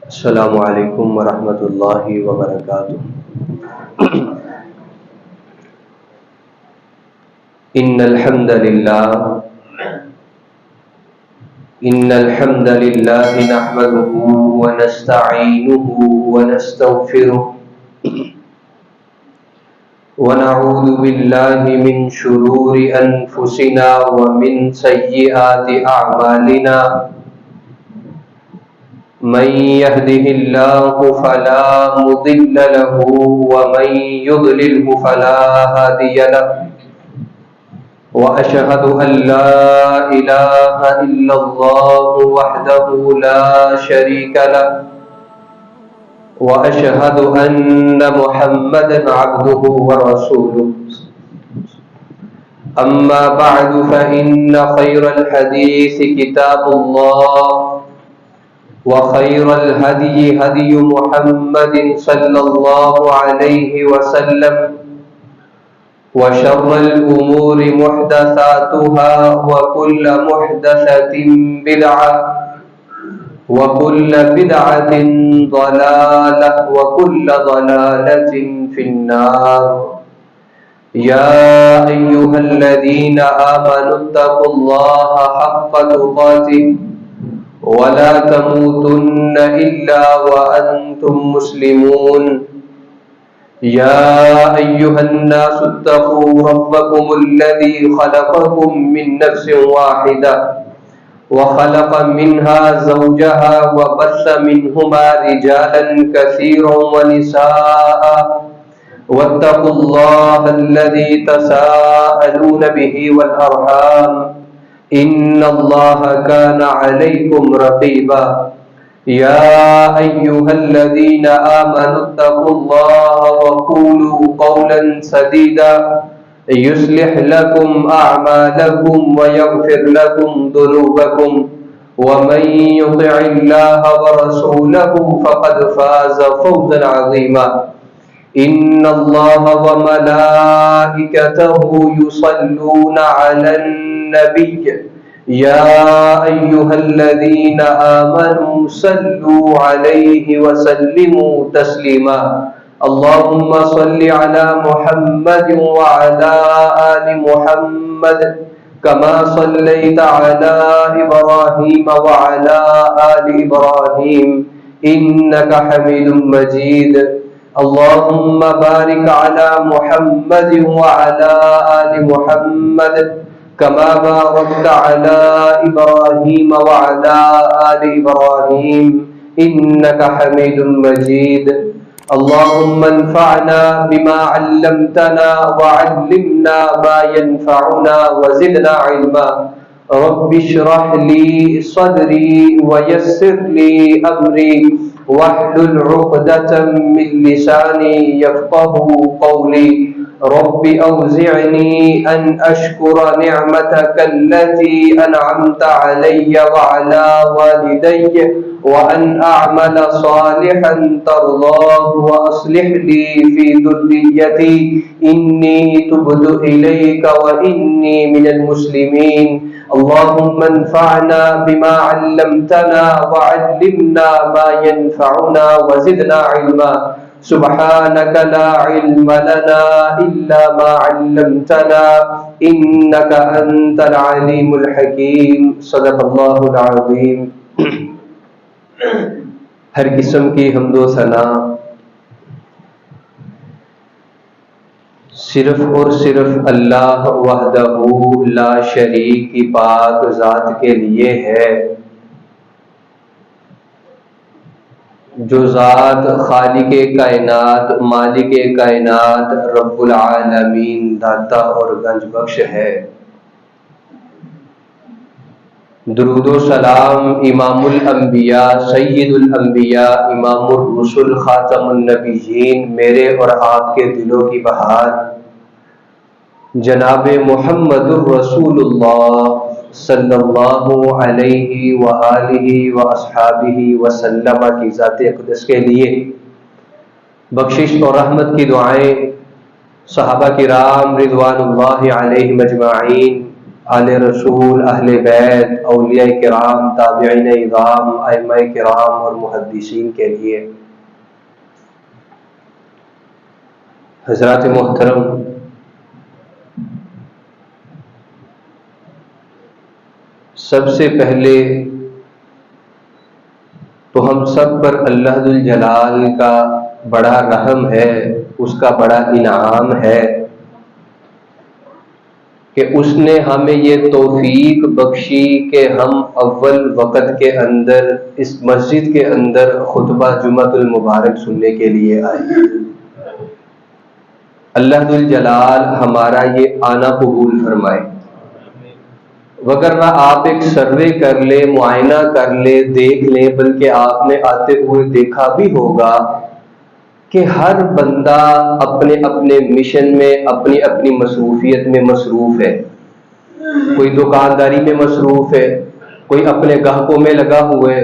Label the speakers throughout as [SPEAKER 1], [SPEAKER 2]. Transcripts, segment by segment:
[SPEAKER 1] السلام علیکم ورحمۃ اللہ وبرکاتہ۔ ان الحمد للہ نحمده ونستعینه ونستغفره ونعوذ باللہ من شرور انفسنا ومن سیئات اعمالنا، من يهده الله فلا مضل له ومن يضلله فلا هادي له، وأشهد أن لا إله إلا الله وحده لا شريك له، وأشهد أن محمدا عبده ورسوله. أما بعد فإن خير الحديث كتاب الله، وخير الهدي هدي محمد صلى الله عليه وسلم، وشر الأمور محدثاتها، وكل محدثة بدعة، وكل بدعة ضلالة، وكل ضلالة في النار. يا أيها الذين آمنوا اتقوا الله حق تقاته ولا تموتن إلا وأنتم مسلمون. يا أيها الناس اتقوا ربكم الذي خلقكم من نفس واحدة وخلق منها زوجها وبث منهما رجالا كثيرا ونساء، واتقوا الله الذي تساءلون به والأرحام إن الله كان عليكم رقيبا. يا أيها الذين آمنوا اتقوا الله وقولوا قولا سديدا يصلح لكم أعمالكم ويغفر لكم ذنوبكم، ومن يطع الله ورسوله فقد فاز فوزا عظيما. إن الله وملائكته يصلون على النبي يا أيها الذين آمنوا صلوا عليه وسلموا تسليما. اللهم صل على محمد وعلى آل محمد كما صليت على إبراهيم وعلى آل إبراهيم إنك حميد مجيد. اللهم بارك على محمد وعلى آل محمد كما باركت على إبراهيم وعلى آل إبراهيم إنك حميد مجيد. اللهم انفعنا بما علمتنا وعلمنا ما ينفعنا وزدنا علما. رب اشرح لي صدري ويسر لي أمري واحلل عقدة من لساني يفقه قولي. رب أوزعني أن أشكر نعمتك التي أنعمت علي وعلى والدي وأن أعمل صالحا ترضاه وأصلح لي في ذريتي إني تبت إليك وإني من المسلمين. اللهم انفعنا بما علمتنا وعلمنا ما ينفعنا وزدنا علما. سبحانك لا علم لنا إلا ما علمتنا إنك أنت العليم الحكيم. صدق اللہ العظیم. ہر قسم کی حمد و ثنا صرف اور صرف اللہ وحدہ لا شریک کی پاک ذات کے لیے ہے، جو ذات خالق کائنات، مالک کائنات، رب العالمین، داتا اور گنج بخش ہے. درود و سلام امام الانبیاء، سید الانبیاء، امام الرسل، خاتم النبیین، میرے اور آپ کے دلوں کی بہار جناب محمد الرسول اللہ صلی اللہ علیہ وآلہ واصحابہ وسلم کی ذات اقدس کے لیے بخشش اور رحمت کی دعائیں صحابہ کرام رضوان اللہ علیہم اجمعین، آل رسول، اہل بیت، اولیاء کرام، تابعین اعظام، ائمہ کرام اور محدثین کے لیے۔ حضرات محترم، سب سے پہلے تو ہم سب پر اللہ ذو الجلال کا بڑا رحم ہے، اس کا بڑا انعام ہے کہ اس نے ہمیں یہ توفیق بخشی کہ ہم اول وقت کے اندر اس مسجد کے اندر خطبہ جمعۃ المبارک سننے کے لیے آئے۔ اللہ ذو الجلال ہمارا یہ آنا قبول فرمائے، وگرنہ آپ ایک سروے کر لیں، معائنہ کر لیں، دیکھ لیں، بلکہ آپ نے آتے ہوئے دیکھا بھی ہوگا کہ ہر بندہ اپنے اپنے مشن میں، اپنی اپنی مصروفیت میں مصروف ہے۔ کوئی دکانداری میں مصروف ہے، کوئی اپنے گاہکوں میں لگا ہوا ہے،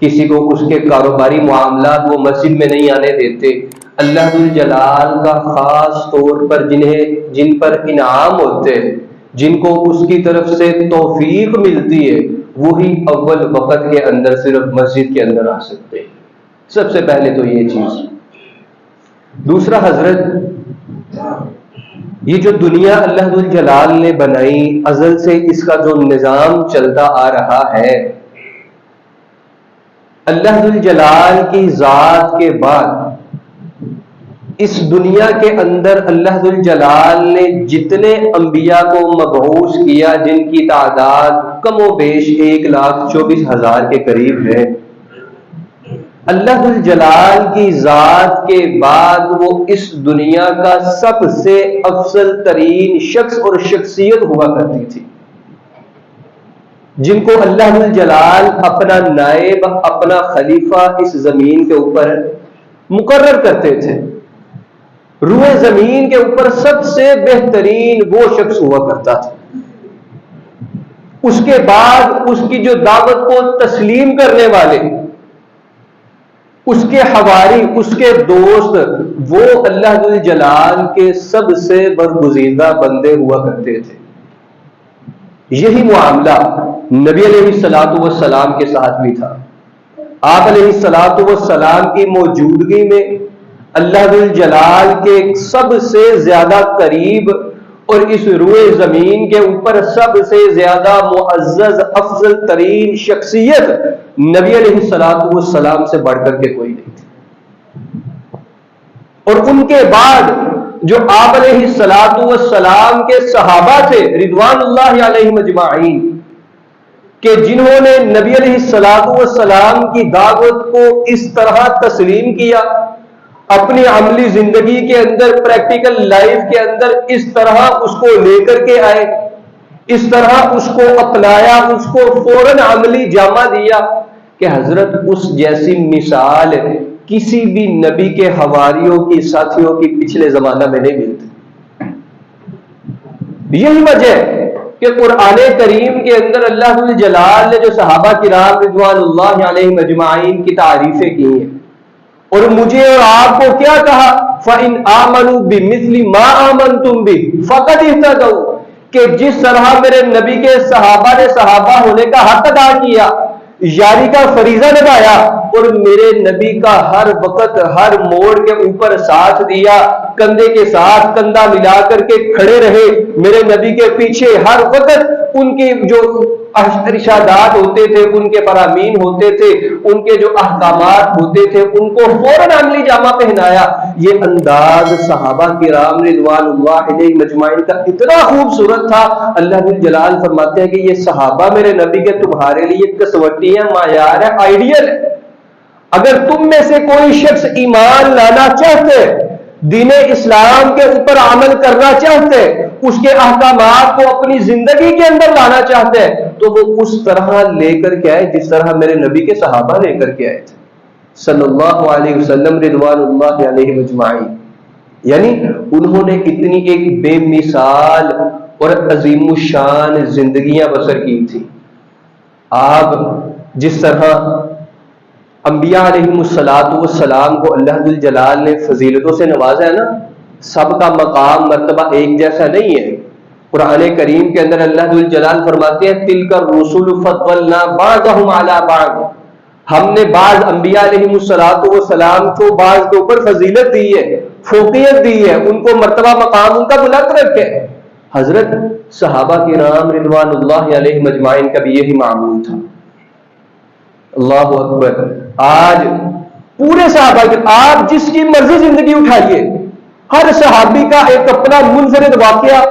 [SPEAKER 1] کسی کو اس کے کاروباری معاملات وہ مسجد میں نہیں آنے دیتے۔ اللہ ذو الجلال کا خاص طور پر جن پر انعام ہوتے ہیں، جن کو اس کی طرف سے توفیق ملتی ہے، وہی اول وقت کے اندر صرف مسجد کے اندر آ سکتے ہیں۔ سب سے پہلے تو یہ چیز۔ دوسرا، حضرت یہ جو دنیا اللہ ذو الجلال نے بنائی، ازل سے اس کا جو نظام چلتا آ رہا ہے، اللہ ذو الجلال کی ذات کے بعد اس دنیا کے اندر اللہ ذو الجلال نے جتنے انبیاء کو مبعوث کیا، جن کی تعداد کم و بیش 1,24,000 کے قریب ہے، اللہ ذو الجلال کی ذات کے بعد وہ اس دنیا کا سب سے افضل ترین شخص اور شخصیت ہوا کرتی تھی، جن کو اللہ ذو الجلال اپنا نائب، اپنا خلیفہ اس زمین کے اوپر مقرر کرتے تھے۔ روئے زمین کے اوپر سب سے بہترین وہ شخص ہوا کرتا تھا۔ اس کے بعد اس کی جو دعوت کو تسلیم کرنے والے، اس کے حواری، اس کے دوست، وہ اللہ ذو الجلال کے سب سے برگزیدہ بندے ہوا کرتے تھے۔ یہی معاملہ نبی علیہ الصلوۃ والسلام کے ساتھ بھی تھا۔ آپ علیہ الصلوۃ والسلام کی موجودگی میں اللہ ذو الجلال کے سب سے زیادہ قریب اور اس روئے زمین کے اوپر سب سے زیادہ معزز افضل ترین شخصیت نبی علیہ الصلوۃ والسلام سے بڑھ کر کے کوئی نہیں تھی۔ اور ان کے بعد جو آپ علیہ الصلوۃ والسلام کے صحابہ تھے رضوان اللہ علیہم اجمعین، کہ جنہوں نے نبی علیہ الصلوۃ والسلام کی دعوت کو اس طرح تسلیم کیا، اپنی عملی زندگی کے اندر، پریکٹیکل لائف کے اندر اس طرح اس کو لے کر کے آئے، اس طرح اس کو اپنایا، اس کو فوراً عملی جامہ دیا کہ حضرت اس جیسی مثال کسی بھی نبی کے حواریوں کی، ساتھیوں کی پچھلے زمانہ میں نہیں ملتی۔ یہی وجہ ہے کہ قرآن کریم کے اندر اللہ ذو الجلال نے جو صحابہ کرام رضوان اللہ علیہم اجمعین کی تعریفیں کی ہیں، اور مجھے اور آپ کو کیا کہا، فَإِنْ آمَنُوا بِمِثْلِ مَا آمَنْتُمْ بِهِ فَقَدِ اهْتَدَوْا، کہ جس طرح میرے نبی کے صحابہ نے صحابہ ہونے کا حق ادا کیا، یاری کا فریضہ نبھایا، اور میرے نبی کا ہر وقت ہر موڑ کے اوپر ساتھ دیا، کندھے کے ساتھ کندھا ملا کر کے کھڑے رہے، میرے نبی کے پیچھے ہر وقت ان کے جو ارشادات ہوتے تھے، ان کے فرامین ہوتے تھے، ان کے جو احکامات ہوتے تھے، ان کو فوراً عملی جامہ پہنایا۔ یہ انداز صحابہ کرام رضوان اللہ علیہم اجمعین کا اتنا خوبصورت تھا، اللہ جلال فرماتے ہیں کہ یہ صحابہ میرے نبی کے تمہارے لیے کسوٹی ہے، معیار ہے، آئیڈیل ہے۔ اگر تم میں سے کوئی شخص ایمان لانا چاہتے، دین اسلام کے اوپر عمل کرنا چاہتے، اس کے احکامات کو اپنی زندگی کے اندر لانا چاہتے ہیں، تو وہ اس طرح لے کر کے آئے جس طرح میرے نبی کے صحابہ لے کر کے آئے تھے صلی اللہ علیہ وسلم رضوان اللہ علیہ اجمعین۔ یعنی انہوں نے اتنی ایک بے مثال اور عظیم الشان زندگیاں بسر کی تھی۔ آپ جس طرح انبیاء علیہم السلام کو اللہ ذو الجلال نے فضیلتوں سے نوازا ہے نا، سب کا مقام مرتبہ ایک جیسا نہیں ہے۔ قرآن کریم کے اندر اللہ ذو الجلال فرماتے ہیں تلک الرسل فضلنا بعضهم علی بعض، ہم نے بعض انبیاء علیہ السلام کو بعض کے اوپر فضیلت دی ہے، فوقیت دی ہے، ان کو مرتبہ مقام ان کا بلند رکھے۔ حضرت صحابہ کرام رضوان اللہ علیہم اجمعین کا بھی یہی معمول تھا۔ اللہ اکبر۔ آج پورے صحابہ کے آپ جس کی مرضی زندگی اٹھائیے، ہر صحابی کا ایک اپنا منفرد واقعہ،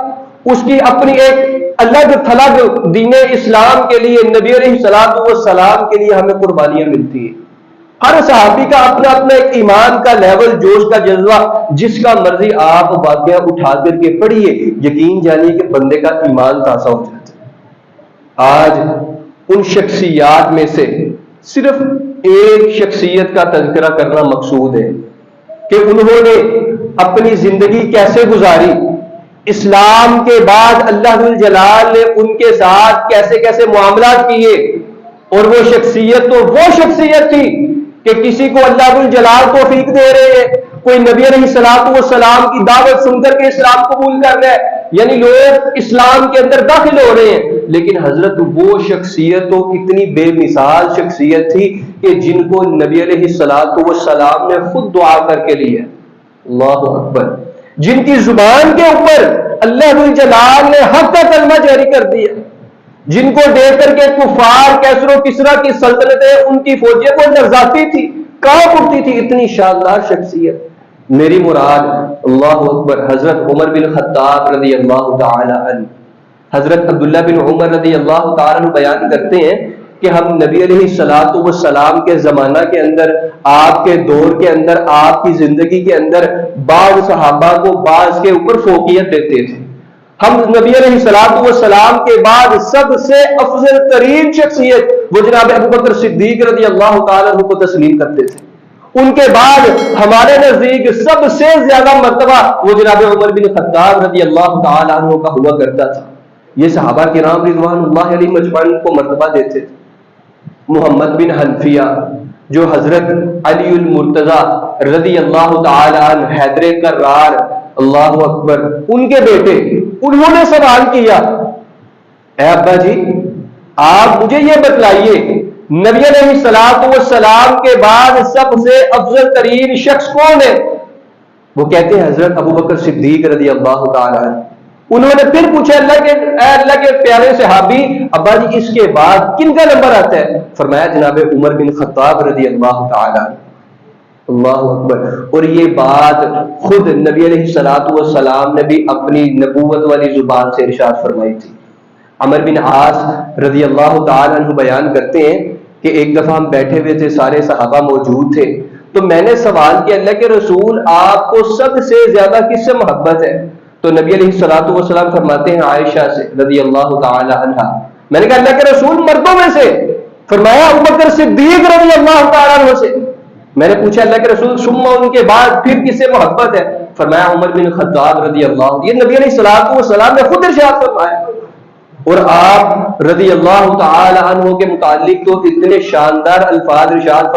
[SPEAKER 1] اس کی اپنی ایک الگ تھلگ دین اسلام کے لیے، نبی علیہ الصلوۃ والسلام کے لیے ہمیں قربانیاں ملتی ہیں۔ ہر صحابی کا اپنا اپنا ایک ایمان کا لیول، جوش کا جذبہ، جس کا مرضی آپ واقعہ اٹھا کر کے پڑھیے، یقین جانیے کہ بندے کا ایمان تازہ ہو جاتا ہے۔ آج ان شخصیات میں سے صرف ایک شخصیت کا تذکرہ کرنا مقصود ہے کہ انہوں نے اپنی زندگی کیسے گزاری، اسلام کے بعد اللہ ذو الجلال نے ان کے ساتھ کیسے کیسے معاملات کیے، اور وہ شخصیت تو وہ شخصیت تھی کہ کسی کو اللہ ذو الجلال توفیق دے رہے ہیں، کوئی نبی علیہ الصلوۃ والسلام کی دعوت سن کر کے اسلام قبول کر رہا ہے، یعنی لوگ اسلام کے اندر داخل ہو رہے ہیں، لیکن حضرت وہ شخصیت تو اتنی بے مثال شخصیت تھی کہ جن کو نبی علیہ الصلوۃ والسلام نے خود دعا کر کے لیا۔ اللہ اکبر۔ جن کی زبان کے اوپر اللہ ذو الجلال نے حق کا کلمہ جاری کر دیا، جن کو دیکھ کر کے کفار کیسر و کسرا کی سلطنتیں ان کی فوجیں کو لرزاتی تھی، کانپ اٹھتی تھی، اتنی شاندار شخصیت۔ میری مراد اللہ اکبر حضرت عمر بن خطاب رضی اللہ تعالی عنہ، حضرت عبداللہ بن عمر رضی اللہ تعالی عنہ بیان کرتے ہیں کہ ہم نبی علیہ الصلوۃ والسلام کے زمانہ کے اندر، آپ کے دور کے اندر، آپ کی زندگی کے اندر بعض صحابہ کو بعض کے اوپر فوقیت دیتے تھے۔ ہم نبی علیہ الصلوۃ والسلام کے بعد سب سے افضل ترین شخصیت وہ جناب ابوبکر صدیق رضی اللہ تعالیٰ عنہ کو تسلیم کرتے تھے۔ ان کے بعد ہمارے نزدیک سب سے زیادہ مرتبہ وہ جناب عمر بن خطاب رضی اللہ تعالیٰ عنہ کا ہوا کرتا تھا۔ یہ صحابہ کرام رضوان اللہ علیہم اجمعین کو مرتبہ دیتے تھے۔ محمد بن حنفیہ جو حضرت علی المرتضی رضی اللہ تعالی عنہ حیدر کرار، اللہ اکبر، ان کے بیٹے، انہوں نے سوال کیا، اے ابا جی آپ مجھے یہ بتلائیے نبی علیہ الصلوۃ والسلام کے بعد سب سے افضل ترین شخص کون ہے؟ وہ کہتے ہیں حضرت ابوبکر صدیق رضی اللہ تعالی عنہ۔ انہوں نے پھر پوچھا اللہ کے پیارے صحابی ابا جی اس کے بعد کن کا نمبر آتا ہے؟ فرمایا جناب عمر بن خطاب رضی اللہ تعالی عنہ۔ اللہ اکبر۔ اور یہ بات خود نبی علیہ الصلوۃ والسلام نے بھی اپنی نبوت والی زبان سے ارشاد فرمائی تھی۔ عمر بن عاص رضی اللہ تعالی عنہ بیان کرتے ہیں کہ ایک دفعہ ہم بیٹھے ہوئے تھے، سارے صحابہ موجود تھے، تو میں نے سوال کیا اللہ کے رسول آپ کو سب سے زیادہ کس سے محبت ہے؟ تو نبی علیہ الصلوۃ والسلام فرماتے ہیں عائشہ سے رضی اللہ تعالی عنہا۔ میں نے کہا اللہ کے رسول مردوں میں سے؟ فرمایا ابوبکر صدیق رضی اللہ تعالی عنہ سے۔ میں نے پوچھا اللہ کے رسول ثم ان کے بعد پھر کس سے محبت ہے؟ فرمایا عمر بن خطاب رضی اللہ عنہ۔ یہ نبی علیہ الصلوۃ والسلام نے خود ارشاد فرمایا، اور آپ رضی اللہ تعالی عنہ کے متعلق تو اتنے شاندار الفاظ ارشاد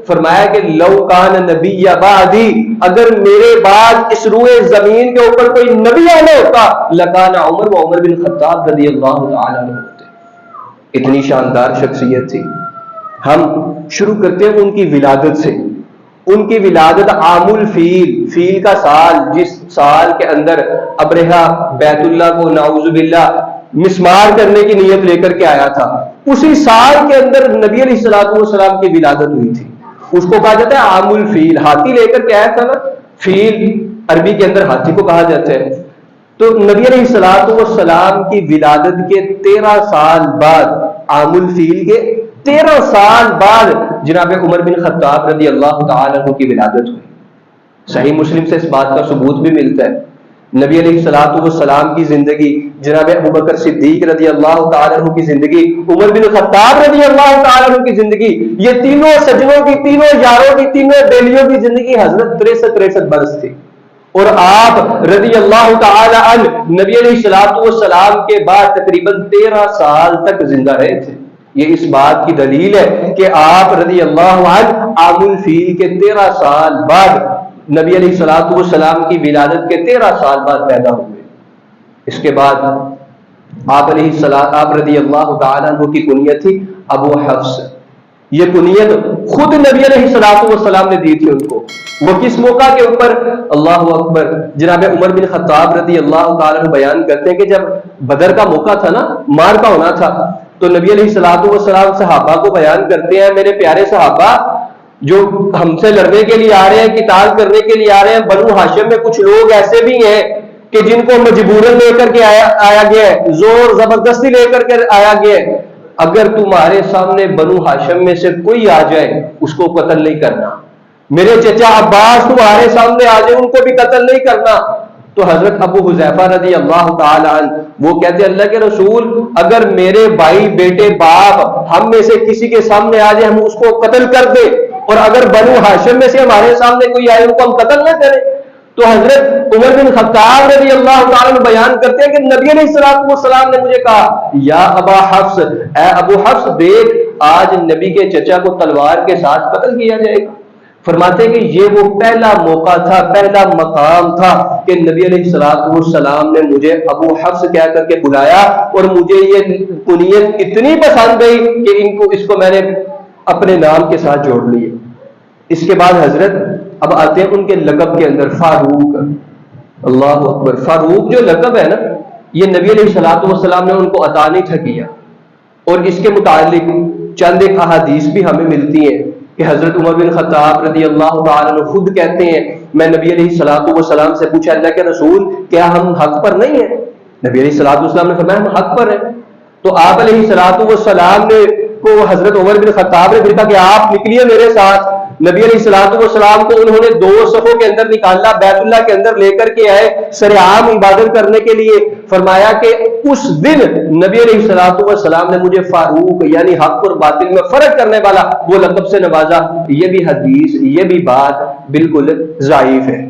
[SPEAKER 1] فرمایا کہ لو کان نبی بعدی، اگر میرے بعد اس روئے زمین کے اوپر کوئی نبی آنا ہوتا لکان عمر و عمر بن خطاب رضی اللہ تعالی عنہ ہوتے۔ اتنی شاندار شخصیت تھی۔ ہم شروع کرتے ہیں ان کی ولادت سے۔ ان کی ولادت عام الفیل، فیل کا سال، جس سال کے اندر ابرہہ بیت اللہ کو نعوذ باللہ مسمار کرنے کی نیت لے کر کے آیا تھا، اسی سال کے اندر نبی علیہ الصلوۃ والسلام کی ولادت ہوئی تھی۔ اس کو کہا جاتا ہے عام الفیل، ہاتھی لے کر کے آیا تھا نا، فیل عربی کے اندر ہاتھی کو کہا جاتا ہے۔ تو نبی علیہ الصلوۃ والسلام کی ولادت کے 13 سال بعد، عام الفیل کے 13 سال بعد جناب عمر بن خطاب رضی اللہ تعالی عنہ کی ولادت ہوئی۔ صحیح مسلم سے اس بات کا ثبوت بھی ملتا ہے۔ نبی علیہ الصلوۃ والسلام کی زندگی، جناب ابوبکر صدیق رضی اللہ تعالی عنہ کی زندگی، عمر بن خطاب رضی اللہ تعالی عنہ کی زندگی، یہ تینوں سجنوں کی، تینوں یاروں کی، تینوں بیلیوں کی زندگی حضرت 63 برس تھی، اور آپ رضی اللہ تعالی عنہ نبی علیہ الصلوۃ والسلام کے بعد تقریباً 13 سال تک زندہ رہے تھے۔ یہ اس بات کی دلیل ہے کہ آپ رضی اللہ عنہ عام الفیل کے 13 سال بعد، نبی علیہ الصلوۃ والسلام کی ولادت کے 13 سال بعد پیدا ہوئے۔ اس کے بعد آپ رضی اللہ تعالیٰ عنہ کی کنیت تھی ابو حفص. یہ کنیت خود نبی علیہ الصلوۃ والسلام نے دی تھی ان کو. وہ کس موقع کے اوپر؟ اللہ اکبر. جناب عمر بن خطاب رضی اللہ تعالیٰ عنہ بیان کرتے ہیں کہ جب بدر کا موقع تھا نا، مار کا ہونا تھا، تو نبی علیہ الصلوۃ والسلام صحابہ کو بیان کرتے ہیں، میرے پیارے صحابہ جو ہم سے لڑنے کے لیے آ رہے ہیں، قتال کرنے کے لیے آ رہے ہیں، بنو ہاشم میں کچھ لوگ ایسے بھی ہیں کہ جن کو مجبوراً لے کر کے آیا گیا ہے، زور زبردستی لے کر کے آیا گیا ہے. اگر تمہارے سامنے بنو ہاشم میں سے کوئی آ جائے اس کو قتل نہیں کرنا. میرے چچا عباس تمہارے سامنے آ جائے ان کو بھی قتل نہیں کرنا. تو حضرت ابو حذیفہ رضی اللہ تعالی عنہ وہ کہتے ہیں اللہ کے رسول اگر میرے بھائی بیٹے باپ ہم میں سے کسی کے سامنے آ جائے ہم اس کو قتل کر دیں، اور اگر بنو ہاشم میں سے ہمارے سامنے کوئی آئے ان کو ہم قتل نہ کریں. تو حضرت عمر بن خطاب رضی اللہ تعالیٰ عنہ بیان کرتے ہیں کہ نبی علیہ الصلوۃ والسلام نے مجھے کہا یا ابا حفص، اے ابو حفص دیکھ آج نبی کے چچا کو تلوار کے ساتھ قتل کیا جائے گا. فرماتے ہیں کہ یہ وہ پہلا موقع تھا، پہلا مقام تھا کہ نبی علیہ الصلوۃ والسلام نے مجھے ابو حفص کہہ کر کے بلایا، اور مجھے یہ کنیت اتنی پسند گئی کہ اس کو میں نے اپنے نام کے ساتھ جوڑ لیا. اس کے بعد حضرت اب آتے ہیں ان کے لقب کے اندر فاروق. اللہ اکبر. فاروق جو لقب ہے نا، یہ نبی علیہ الصلوۃ والسلام نے ان کو عطا نہیں تھا کیا، اور اس کے متعلق چند ایک احادیث بھی ہمیں ملتی ہیں کہ حضرت عمر بن خطاب رضی اللہ تعالیٰ عنہ خود کہتے ہیں میں نبی علیہ الصلوۃ والسلام سے پوچھا اللہ کے رسول کیا ہم حق پر نہیں ہیں؟ نبی علیہ الصلوۃ والسلام نے فرمایا ہم حق پر ہیں. تو آپ علیہ الصلوۃ والسلام نے کو حضرت عمر بن خطاب نے کہا کہ آپ نکلیے میرے ساتھ. نبی علیہ الصلوۃ والسلام کو انہوں نے 2 صفوں کے اندر نکالا، بیت اللہ کے اندر لے کر کے آئے سرعام عبادت کرنے کے لیے. فرمایا کہ اس دن نبی علیہ الصلوۃ والسلام نے مجھے فاروق یعنی حق اور باطل میں فرق کرنے والا وہ لقب سے نوازا. یہ بھی حدیث، یہ بھی بات بالکل ضعیف ہے.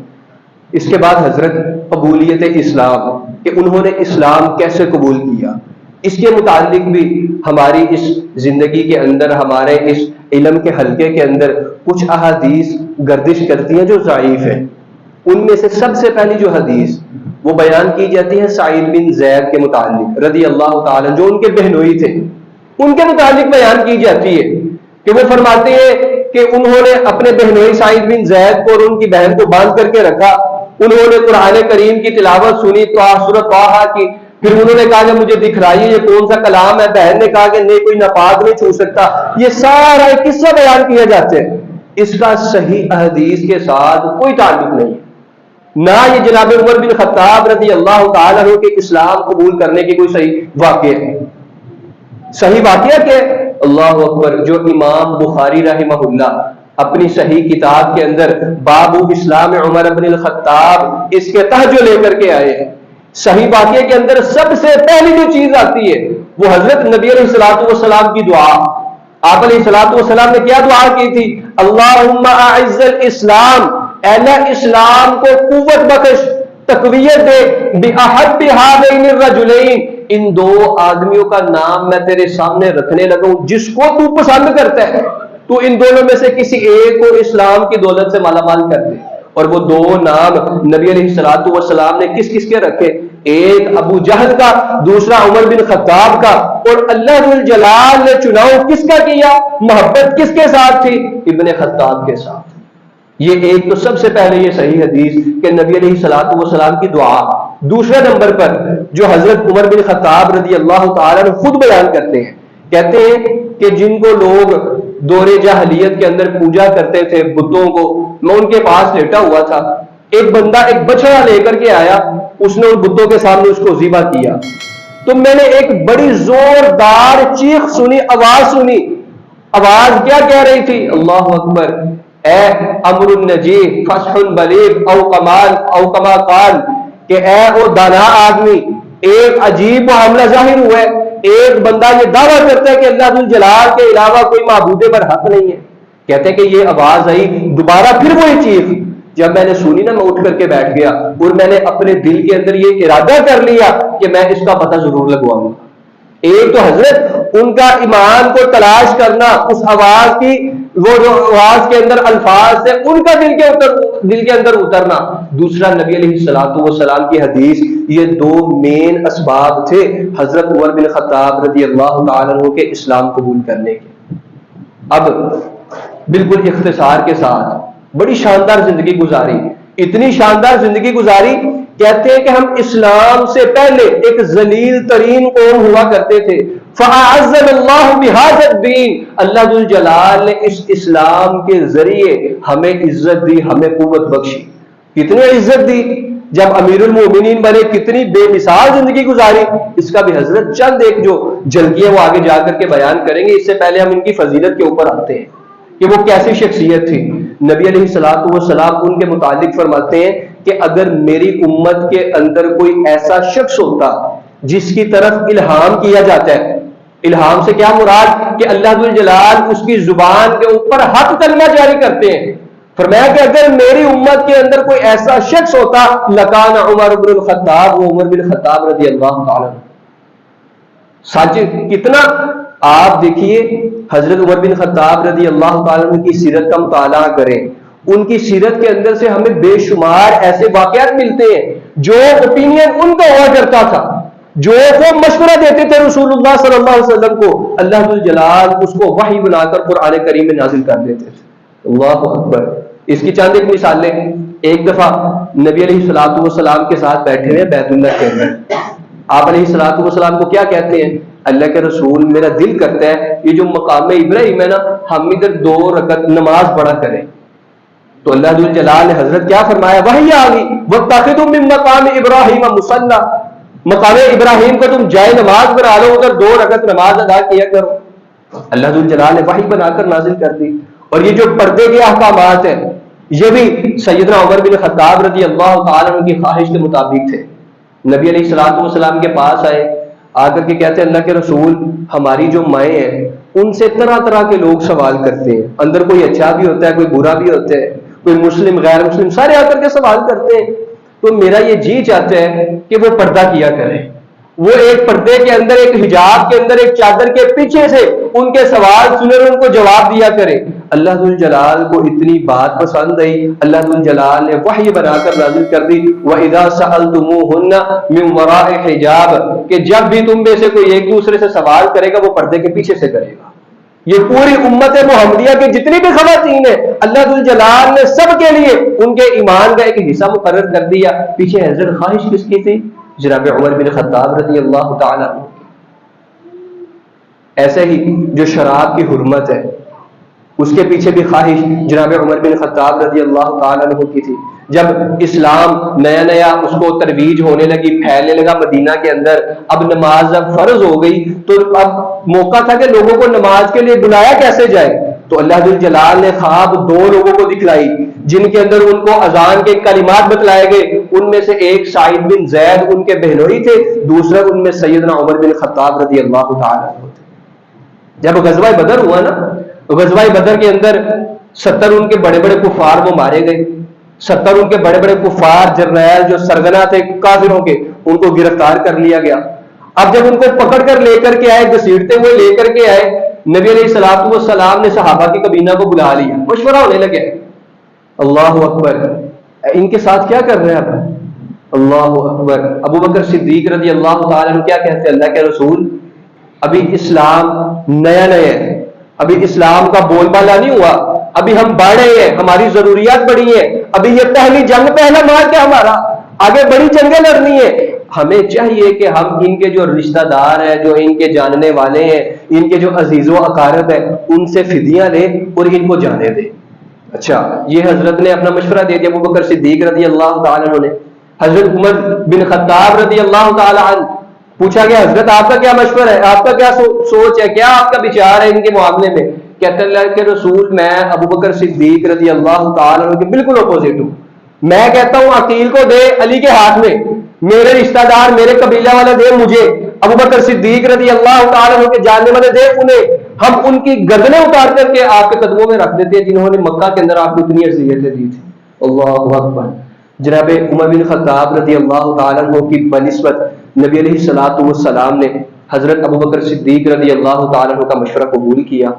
[SPEAKER 1] اس کے بعد حضرت قبولیت اسلام کہ انہوں نے اسلام کیسے قبول کیا، اس کے متعلق بھی ہماری اس زندگی کے اندر، ہمارے اس علم کے حلقے کے اندر کچھ احادیث گردش کرتی ہیں جو ضعیف ہیں. ان میں سے سب سے پہلی جو حدیث وہ بیان کی جاتی ہے سعید بن زید کے متعلق رضی اللہ تعالی جو ان کے بہنوئی تھے، ان کے متعلق بیان کی جاتی ہے کہ وہ فرماتے ہیں کہ انہوں نے اپنے بہنوئی سعید بن زید کو اور ان کی بہن کو باندھ کر کے رکھا. انہوں نے قرآن کریم کی تلاوت سنی، سورۃ طٰہٰ کی. پھر انہوں نے کہا کہ مجھے دکھلائیے یہ کون سا کلام ہے. بہن نے کہا کہ نہیں کوئی ناپاک نہیں چھو سکتا. یہ سارا قصہ بیان کیا جاتے ہیں، اس کا صحیح احادیث کے ساتھ کوئی تعلق نہیں ہے. نہ یہ جناب عمر بن خطاب رضی اللہ تعالیٰ عنہ کے اسلام قبول کرنے کی کوئی صحیح واقعہ ہے. صحیح واقعہ کہ اللہ اکبر جو امام بخاری رحمہ اللہ اپنی صحیح کتاب کے اندر باب اسلام عمر بن الخطاب اس کے تحت جو لے کر کے آئے ہیں، صحیح واقعے کے اندر سب سے پہلی جو چیز آتی ہے وہ حضرت نبی علیہ الصلوۃ والسلام کی دعا. آپ علیہ الصلوۃ والسلام نے کیا دعا کی تھی؟ اللہم اعز الاسلام، اے اللہ اسلام کو قوت بخش، تقویت دے، بأحب هذین الرجلین، ان 2 آدمیوں کا نام میں تیرے سامنے رکھنے لگا ہوں جس کو تو پسند کرتا ہے، تو ان دونوں میں سے کسی ایک کو اسلام کی دولت سے مالا مال کر دے. اور وہ 2 نام نبی علیہ الصلوۃ والسلام نے کس کس کے رکھے؟ ایک ابو جہل کا، دوسرا عمر بن خطاب کا. اور اللہ ذو الجلال نے چناؤ کس کا کیا؟ محبت کس کے ساتھ تھی؟ ابن خطاب کے ساتھ. یہ ایک تو سب سے پہلے یہ صحیح حدیث کہ نبی علیہ الصلوۃ والسلام کی دعا. دوسرے نمبر پر جو حضرت عمر بن خطاب رضی اللہ تعالیٰ عنہ خود بیان کرتے ہیں، کہتے ہیں کہ جن کو لوگ دور جاہلیت کے اندر پوجا کرتے تھے بتوں کو، میں ان کے پاس لیٹا ہوا تھا، ایک بندہ ایک بچڑا لے کر کے آیا، اس نے ان بتوں کے سامنے اس کو ذبح کیا. تو میں نے ایک بڑی زوردار چیخ سنی، آواز سنی. آواز کیا کہہ رہی تھی؟ اللہ اکبر، اے امر النجی فصح بلیغ او کما قال، کہ اے او دانا آدمی، ایک عجیب معاملہ ظاہر ہوا ہے. ایک بندہ یہ دعویٰ کرتا ہے کہ اللہ ذو الجلال کے علاوہ کوئی معبود پر حق نہیں ہے. کہتے ہیں کہ یہ آواز آئی دوبارہ، پھر وہی چیخ. جب میں نے سنی نا میں اٹھ کر کے بیٹھ گیا اور میں نے اپنے دل کے اندر یہ ارادہ کر لیا کہ میں اس کا پتہ ضرور لگواؤں گا. ایک تو حضرت ان کا ایمان کو تلاش کرنا، اس آواز کی وہ جو آواز کے اندر الفاظ تھے ان کا دل کے اندر اترنا. دوسرا نبی علیہ الصلوۃ والسلام کی حدیث. یہ دو مین اسباب تھے حضرت عمر بن خطاب رضی اللہ تعالیٰ عنہ کے اسلام قبول کرنے کے. اب بالکل اختصار کے ساتھ بڑی شاندار زندگی گزاری, اتنی شاندار زندگی گزاری, کہتے ہیں کہ ہم اسلام سے پہلے ایک ذلیل ترین قوم ہوا کرتے تھے. فَأَعَزَّنَا اللَّهُ بِهَذَا الدِّينِ, اللہ ذو الجلال نے اس اسلام کے ذریعے ہمیں عزت دی, ہمیں قوت بخشی. کتنی عزت دی جب امیر المومنین بنے, کتنی بے مثال زندگی گزاری. اس کا بھی حضرت چند ایک جو جھلکیاں وہ آگے جا کر کے بیان کریں گے. اس سے پہلے ہم ان کی فضیلت کے اوپر آتے ہیں کہ وہ کیسی شخصیت تھی. نبی علیہ الصلوۃ والسلام ان کے متعلق فرماتے ہیں کہ اگر میری امت کے اندر کوئی ایسا شخص ہوتا جس کی طرف الہام کیا جاتا ہے, الہام سے کیا مراد کہ اللہ ذو الجلال اس کی زبان کے اوپر حق کلمہ جاری کرتے ہیں. فرمایا کہ اگر میری امت کے اندر کوئی ایسا شخص ہوتا لکان عمر بن الخطاب, وہ عمر بن خطاب رضی اللہ تعالیٰ. سچ کتنا آپ دیکھیے حضرت عمر بن خطاب رضی اللہ تعالیٰ عنہ کی سیرت کا مطالعہ کریں. ان کی سیرت کے اندر سے ہمیں بے شمار ایسے واقعات ملتے ہیں جو اوپینین ان کا ہوا کرتا تھا, جو وہ مشورہ دیتے تھے رسول اللہ صلی اللہ علیہ وسلم کو, اللہ ذو الجلال اس کو وحی بنا کر قرآن کریم میں نازل کر دیتے تھے. اللہ اکبر. اس کی چند ایک مثالیں. ایک دفعہ نبی علیہ الصلوۃ والسلام کے ساتھ بیٹھے ہوئے بیت اللہ کے اندر, آپ علیہ الصلوۃ والسلام کو کیا کہتے ہیں, اللہ کے رسول میرا دل کرتا ہے یہ جو مقام ابراہیم ہے نا, ہم ادھر 2 رکعت نماز پڑھا کریں. تو اللہ ذو الجلال نے حضرت کیا فرمایا, وحی آ گئی, وَاتَّخِذُوا مِن مَّقَامِ إِبْرَاهِيمَ مُصَلًّى, مقام ابراہیم کو تم جائے نماز بنا لو, ادھر 2 رکعت نماز ادا کیا کرو. اللہ ذو الجلال نے وحی بنا کر نازل کر دی. اور یہ جو پردے کے احکامات ہیں یہ بھی سیدنا عمر بن خطاب رضی اللہ تعالیٰ عنہ کی خواہش کے مطابق تھے. نبی علیہ الصلوۃ والسلام کے پاس آئے, آ کر کے کہتے ہیں اللہ کے رسول ہماری جو مائیں ہیں ان سے طرح طرح کے لوگ سوال کرتے ہیں, اندر کوئی اچھا بھی ہوتا ہے, کوئی برا بھی ہوتا ہے, کوئی مسلم غیر مسلم, سارے آ کر کے سوال کرتے ہیں. تو میرا یہ جی چاہتا ہے کہ وہ پردہ کیا کرے, وہ ایک پردے کے اندر, ایک حجاب کے اندر, ایک چادر کے پیچھے سے ان کے سوال سنے اور ان کو جواب دیا کرے. اللہ ذو الجلال کو اتنی بات پسند آئی, اللہ ذو الجلال نے وحی بنا کر نازل کر دی, وَإِذَا سَأَلْتُمُوهُنَّ مِن وَرَاءِ حِجَابٍ, کہ جب بھی تم میں سے کوئی ایک دوسرے سے سوال کرے گا وہ پردے کے پیچھے سے کرے گا. یہ پوری امت محمدیہ کی جتنی بھی خواتین ہیں اللہ ذو الجلال نے سب کے لیے ان کے ایمان کا ایک حصہ مقرر کر دیا. پیچھے حضرت خواہش کس کی تھی, جناب عمر بن خطاب رضی اللہ تعالیٰ عنہ. ایسے ہی جو شراب کی حرمت ہے اس کے پیچھے بھی خواہش جناب عمر بن خطاب رضی اللہ تعالیٰ عنہ کی تھی. جب اسلام نیا اس کو ترویج ہونے لگی, پھیلنے لگا مدینہ کے اندر, اب نماز جب فرض ہو گئی تو اب موقع تھا کہ لوگوں کو نماز کے لیے بلایا کیسے جائے. تو اللہ ذو الجلال نے خواب 2 لوگوں کو دکھلائی جن کے اندر ان کو اذان کے کلمات بتلائے گئے. ان میں سے ایک سعید بن زید ان کے بہنوئی تھے, دوسرا ان میں سیدنا عمر بن خطاب رضی اللہ تعالیٰ عنہ تھے. جب غزوہ بدر ہوا نا, غزوہ بدر کے اندر 70 ان کے بڑے بڑے کفار وہ مارے گئے. 70 ان کے بڑے بڑے کفار جرنیل جو سرگنا تھے کافروں کے, ان کو گرفتار کر لیا گیا. اب جب ان کو پکڑ کر لے کر کے آئے, گھسیٹتے ہوئے لے کر کے آئے, نبی علیہ الصلوۃ والسلام نے صحابہ کی کابینہ کو بلا لیا, مشورہ ہونے لگے. اللہ اکبر, ان کے ساتھ کیا کر رہے ہیں آپ, اللہ اکبر. ابو بکر صدیق رضی اللہ تعالیٰ عنہ کیا کہتے ہیں, اللہ کے رسول ابھی اسلام نیا ہے, ابھی اسلام کا بول بالا نہیں ہوا, ابھی ہم بڑھے ہیں, ہماری ضروریات بڑی ہیں, ابھی یہ پہلی جنگ پہلا مار کے ہمارا آگے بڑی جنگیں لڑنی ہے. ہمیں چاہیے کہ ہم ان کے جو رشتہ دار ہیں, جو ان کے جاننے والے ہیں, ان کے جو عزیز و اقارب ہیں, ان سے فدیہ لیں اور ان کو جانے دیں. اچھا, یہ حضرت نے اپنا مشورہ دے دیا ابو بکر صدیق رضی اللہ تعالیٰ عنہ نے. حضرت عمر بن خطاب رضی اللہ تعالیٰ عنہ پوچھا گیا, حضرت آپ کا کیا مشورہ ہے, آپ کا کیا سوچ ہے, کیا آپ کا بچار ہے ان کے معاملے میں. کہتے اللہ کے رسول میں ابو بکر صدیق رضی اللہ تعالیٰ عنہ کے بالکل اپوزٹ ہوں. میں کہتا ہوں عقیل کو دے علی کے ہاتھ میں, میرے رشتہ دار میرے قبیلہ والے دے مجھے, ابو بکر صدیق رضی اللہ تعالیٰ عنہ کے جاننے والے دے انہیں, ہم ان کی گردنیں اتار کر کے آپ کے قدموں میں رکھ دیتے ہیں جنہوں نے مکہ کے اندر آپ کو اتنی اذیتیں دی تھی. اللہ اکبر. جناب عمر بن خطاب رضی اللہ تعالیٰ عنہ کی بنسبت نبی علیہ الصلوۃ والسلام نے حضرت ابو بکر صدیق رضی اللہ تعالیٰ عنہ کا مشورہ قبول کیا.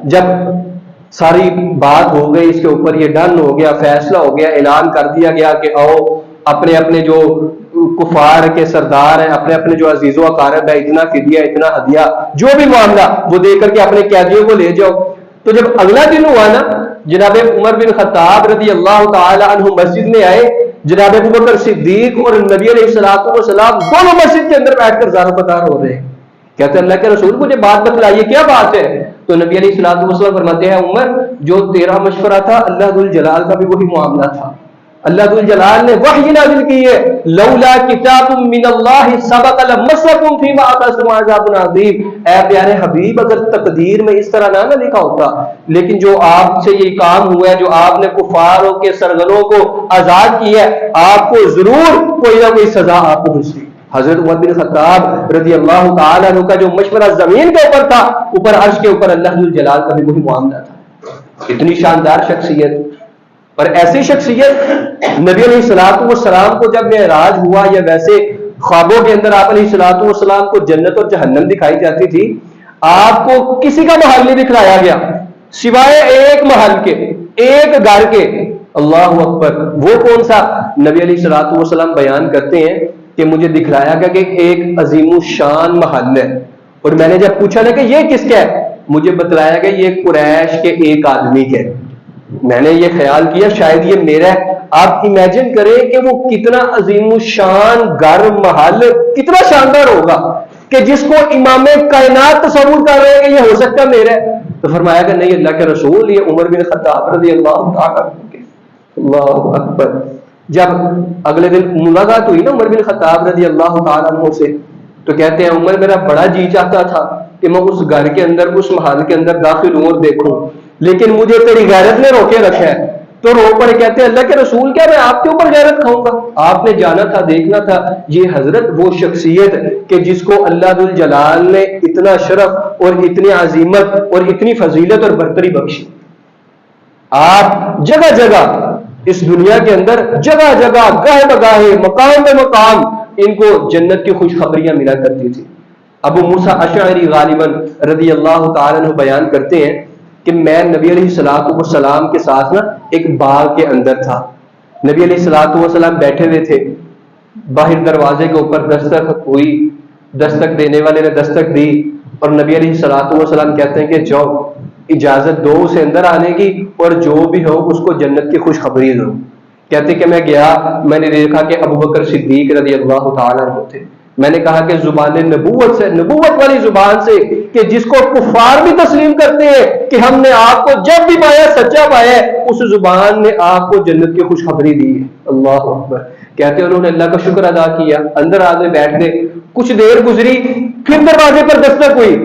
[SPEAKER 1] جب ساری بات ہو گئی اس کے اوپر، یہ ڈن ہو گیا، فیصلہ ہو گیا، اعلان کر دیا گیا کہ آؤ اپنے اپنے جو کفار کے سردار ہیں، اپنے اپنے جو عزیز و اقارب ہے، اتنا فدیہ اتنا ہدیہ جو بھی معاملہ وہ دے کر کے اپنے قیدیوں کو لے جاؤ۔ تو جب اگلا دن ہوا نا، جناب عمر بن خطاب رضی اللہ تعالی عنہ مسجد میں آئے، جناب ابوبکر صدیق اور نبی علیہ الصلوۃ والسلام دونوں مسجد کے اندر بیٹھ کر زار و بدار ہو رہے ہیں۔ کہتے ہیں اللہ کے رسول مجھے بات بتلائیے کیا بات ہے؟ تو نبی علیہ الصلوۃ والسلام فرماتے ہیں عمر جو تیرا مشورہ تھا اللہ ذو الجلال کا بھی وہی معاملہ تھا۔ اللہ ذو الجلال نے وحی نازل کی ہے، لولا کتاب من اللہ سبق لمسکم فیما اخذتم عذاب عظیم۔ اے پیارے حبیب اگر تقدیر میں اس طرح نہ لکھا ہوتا، لیکن جو آپ سے یہ کام ہوا ہے، جو آپ نے کفاروں کے سرغنوں کو آزاد کیا ہے، آپ کو ضرور کوئی نہ کوئی سزا آپ کو ملتی۔ حضرت عمر بن خطاب رضی اللہ تعالیٰ عنہ کا جو مشورہ زمین کے اوپر تھا، اوپر عرش کے اوپر اللہ ذو الجلال کا بھی وہی معاملہ تھا۔ اتنی شاندار شخصیت، اور ایسی شخصیت نبی علیہ الصلوۃ والسلام کو جب معراج ہوا، یا ویسے خوابوں کے اندر آپ علیہ الصلوۃ والسلام کو جنت اور جہنم دکھائی جاتی تھی، آپ کو کسی کا محل نہیں دکھلایا گیا سوائے ایک محل کے، ایک گھر کے۔ اللہ اکبر! وہ کون سا؟ نبی علیہ الصلوۃ والسلام بیان کرتے ہیں کہ مجھے دکھلایا گیا کہ ایک عظیم الشان محل ہے، اور میں نے جب پوچھا نا کہ یہ کس کا ہے، مجھے بتلایا گیا یہ قریش کے ایک آدمی کے۔ میں نے یہ خیال کیا شاید یہ میرا ہے۔ آپ امیجن کریں کہ وہ کتنا عظیم الشان گھر محل، کتنا شاندار ہوگا کہ جس کو امام کائنات تصور کر رہے ہیں کہ یہ ہو سکتا ہے میرا ہے۔ تو فرمایا کہ نہیں اللہ کے رسول یہ عمر بن خطاب رضی اللہ تعالیٰ عنہ۔ اللہ اکبر! جب اگلے دن ملاقات ہوئی نا عمر بن خطاب رضی اللہ تعالیٰ عنہ سے، تو کہتے ہیں عمر میرا بڑا جی چاہتا تھا کہ میں اس گھر کے اندر، اس محل کے اندر داخل ہوں اور دیکھوں، لیکن مجھے تیری غیرت نے روکے رکھا ہے۔ تو رو پڑے، کہتے ہیں اللہ کے رسول کیا میں آپ کے اوپر غیرت کھاؤں گا؟ آپ نے جانا تھا، دیکھنا تھا یہ حضرت وہ شخصیت کہ جس کو اللہ ذو الجلال نے اتنا شرف اور اتنی عظیمت اور اتنی فضیلت اور برتری بخشی۔ آپ جگہ جگہ اس دنیا کے اندر، جگہ جگہ، گاہے بگاہے، مقام بے مقام ان کو جنت کی خوشخبریاں ملا کرتی تھی۔ ابو موسیٰ اشعری غالباً رضی اللہ تعالیٰ عنہ بیان کرتے ہیں کہ میں نبی علیہ الصلوۃ والسلام کے ساتھ نا ایک باغ کے اندر تھا۔ نبی علیہ الصلوۃ والسلام بیٹھے ہوئے تھے، باہر دروازے کے اوپر دستک ہوئی، دستک دینے والے نے دستک دی، اور نبی علیہ الصلوۃ والسلام کہتے ہیں کہ جاؤ اجازت دو اسے اندر آنے کی، اور جو بھی ہو اس کو جنت کی خوشخبری دو۔ کہتے کہ میں گیا، میں نے دیکھا کہ ابوبکر صدیق رضی اللہ تعالیٰ عنہ تھے۔ میں نے کہا کہ زبان نبوت سے، نبوت والی زبان سے، کہ جس کو کفار بھی تسلیم کرتے ہیں کہ ہم نے آپ کو جب بھی پایا سچا پایا ہے، اس زبان نے آپ کو جنت کی خوشخبری دی ہے۔ اللہ اکبر! کہتے ہیں انہوں نے اللہ کا شکر ادا کیا، اندر آگے بیٹھ گئے۔ کچھ دیر گزری، پھر دروازے پر دستک ہوئی،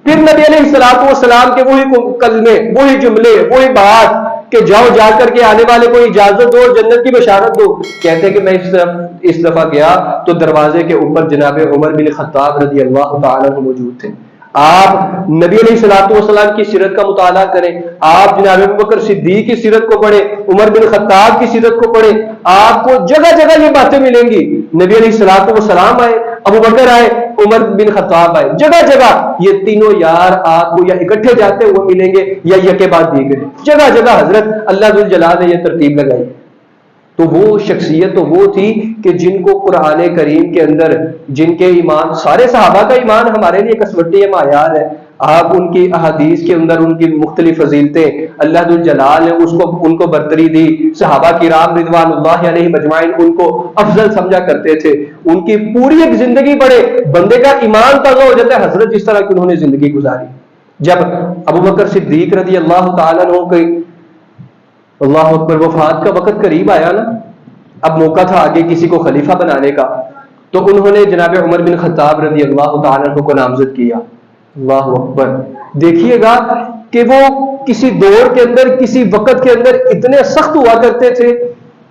[SPEAKER 1] پھر نبی علیہ الصلوۃ والسلام کے وہی کلمے، وہی جملے، وہی بات کہ جاؤ جا کر کے آنے والے کو اجازت دو، جنت کی بشارت دو۔ کہتے ہیں کہ میں اس دفعہ گیا تو دروازے کے اوپر جناب عمر بن خطاب رضی اللہ تعالیٰ عنہ موجود تھے۔ آپ نبی علیہ الصلوۃ والسلام کی سیرت کا مطالعہ کریں، آپ جناب ابوبکر صدیق کی سیرت کو پڑھیں، عمر بن خطاب کی سیرت کو پڑھیں، آپ کو جگہ جگہ یہ باتیں ملیں گی۔ نبی علیہ الصلوۃ والسلام آئے، ابوبکر آئے، عمر بن خطاب آئے، جگہ جگہ یہ تینوں یار آپ کو یا اکٹھے جاتے ہوئے ملیں گے یا یکے بعد دیگر، جگہ جگہ حضرت اللہ ذو الجلال نے یہ ترتیب لگائی۔ تو وہ شخصیت تو وہ تھی کہ جن کو قرآن کریم کے اندر، جن کے ایمان، سارے صحابہ کا ایمان ہمارے لیے کسوٹی معیار ہے۔ آپ ان کی احادیث کے اندر ان کی مختلف فضیلتیں، اللہ ذو الجلال نے ان کو برتری دی، صحابہ کرام رضوان اللہ علیہم اجمعین ان کو افضل سمجھا کرتے تھے۔ ان کی پوری ایک زندگی پڑھے، بندے کا ایمان تازہ ہو جاتا ہے حضرت جس طرح کی انہوں نے زندگی گزاری۔ جب ابوبکر صدیق رضی اللہ تعالیٰ عنہ کی اللہ اکبر وفات کا وقت قریب آیا نا، اب موقع تھا آگے کسی کو خلیفہ بنانے کا، تو انہوں نے جناب عمر بن خطاب رضی اللہ تعالیٰ عنہ کو نامزد کیا۔ اللہ اکبر! دیکھیے گا کہ وہ کسی دور کے اندر، کسی وقت کے اندر اتنے سخت ہوا کرتے تھے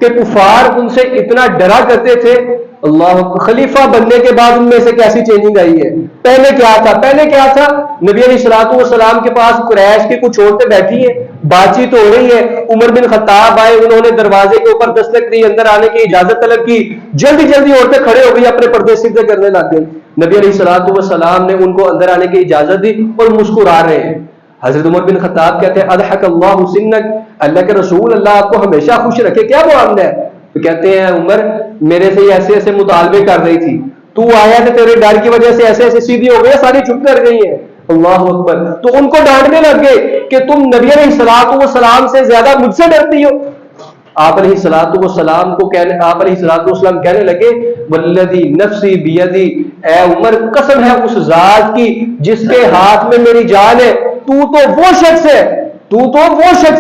[SPEAKER 1] کہ کفار ان سے اتنا ڈرا کرتے تھے۔ اللہ اکبر! خلیفہ بننے کے بعد ان میں سے کیسی چینجنگ آئی ہے۔ پہلے کیا تھا؟ نبی علیہ الصلوۃ والسلام کے پاس قریش کی کچھ عورتیں بیٹھی ہیں، بات چیت ہو رہی ہے، عمر بن خطاب آئے، انہوں نے دروازے کے اوپر دستک دی، اندر آنے کی اجازت طلب کی، جلدی جلدی عورتیں کھڑے ہو گئی، اپنے پردے سیدھے کرنے لگ گئی۔ نبی علیہ الصلوۃ والسلام نے ان کو اندر آنے کی اجازت دی اور مسکرا رہے ہیں۔ حضرت عمر بن خطاب کہتے ہیں اضحک اللہ سنک، اللہ کے رسول اللہ آپ کو ہمیشہ خوش رکھے، کیا معاملہ ہے؟ تو کہتے ہیں عمر میرے سے ایسے ایسے مطالبے کر رہی تھی، تو آیا کہ تیرے ڈر کی وجہ سے ایسے ایسے سیدھی ہو گئی، ساری چپ کر گئی ہیں۔ اللہ اکبر۔ تو ان کو ڈانٹنے لگ گئے کہ تم نبی علیہ الصلوۃ والسلام سے زیادہ مجھ سے ڈرتی ہو۔ آپ علیہ الصلوۃ والسلام کو آپ علیہ الصلوۃ والسلام کہنے لگے والذی نفسی بیدی، اے عمر قسم ہے اس ذات کی جس کے ہاتھ میں میری جان ہے، تو وہ شخص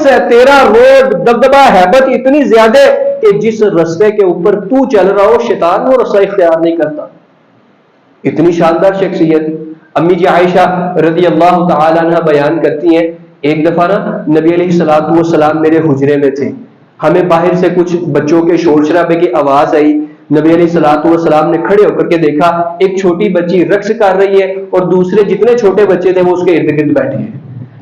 [SPEAKER 1] ہے، تیرا روب دبدبہ ہیبت اتنی زیادہ کہ جس رستے کے اوپر تو چل رہا ہو شیطان وہ رستہ اختیار نہیں کرتا۔ اتنی شاندار شخصیت۔ امی جی عائشہ رضی اللہ تعالی عنہ بیان کرتی ہیں ایک دفعہ نا نبی علیہ الصلوۃ والسلام میرے حجرے میں تھے، ہمیں باہر سے کچھ بچوں کے شور شرابے کی آواز آئی، نبی علیہ الصلوۃ والسلام نے کھڑے ہو کر کے دیکھا ایک چھوٹی بچی رقص کر رہی ہے اور دوسرے جتنے چھوٹے بچے تھے وہ اس کے ارد گرد بیٹھے ہیں۔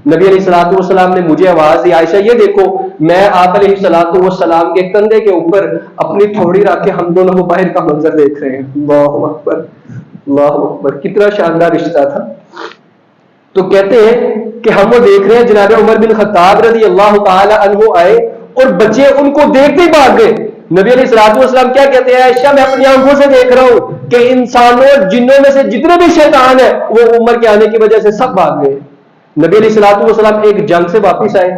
[SPEAKER 1] نبی علیہ الصلوۃ والسلام نے مجھے آواز دی عائشہ یہ دیکھو، میں آپ علیہ الصلوۃ والسلام کے کندھے کے اوپر اپنی تھوڑی رکھ کے ہم دونوں کو باہر کا منظر دیکھ رہے ہیں۔ اللہ اکبر، اللہ اکبر، کتنا شاندار رشتہ تھا۔ تو کہتے ہیں کہ ہم وہ دیکھ رہے ہیں، جناب عمر بن خطاب رضی اللہ تعالی عنہ آئے اور بچے ان کو دیکھتے ہی بھاگ گئے۔ نبی علیہ الصلوۃ والسلام کیا کہتے ہیں؟ عائشہ میں اپنی آنکھوں سے دیکھ رہا ہوں کہ انسانوں اور جنوں میں سے جتنے بھی شیطان ہیں وہ عمر کے آنے کی وجہ سے سب بھاگ گئے۔ نبی علیہ الصلوۃ والسلام ایک جنگ سے واپس آئے،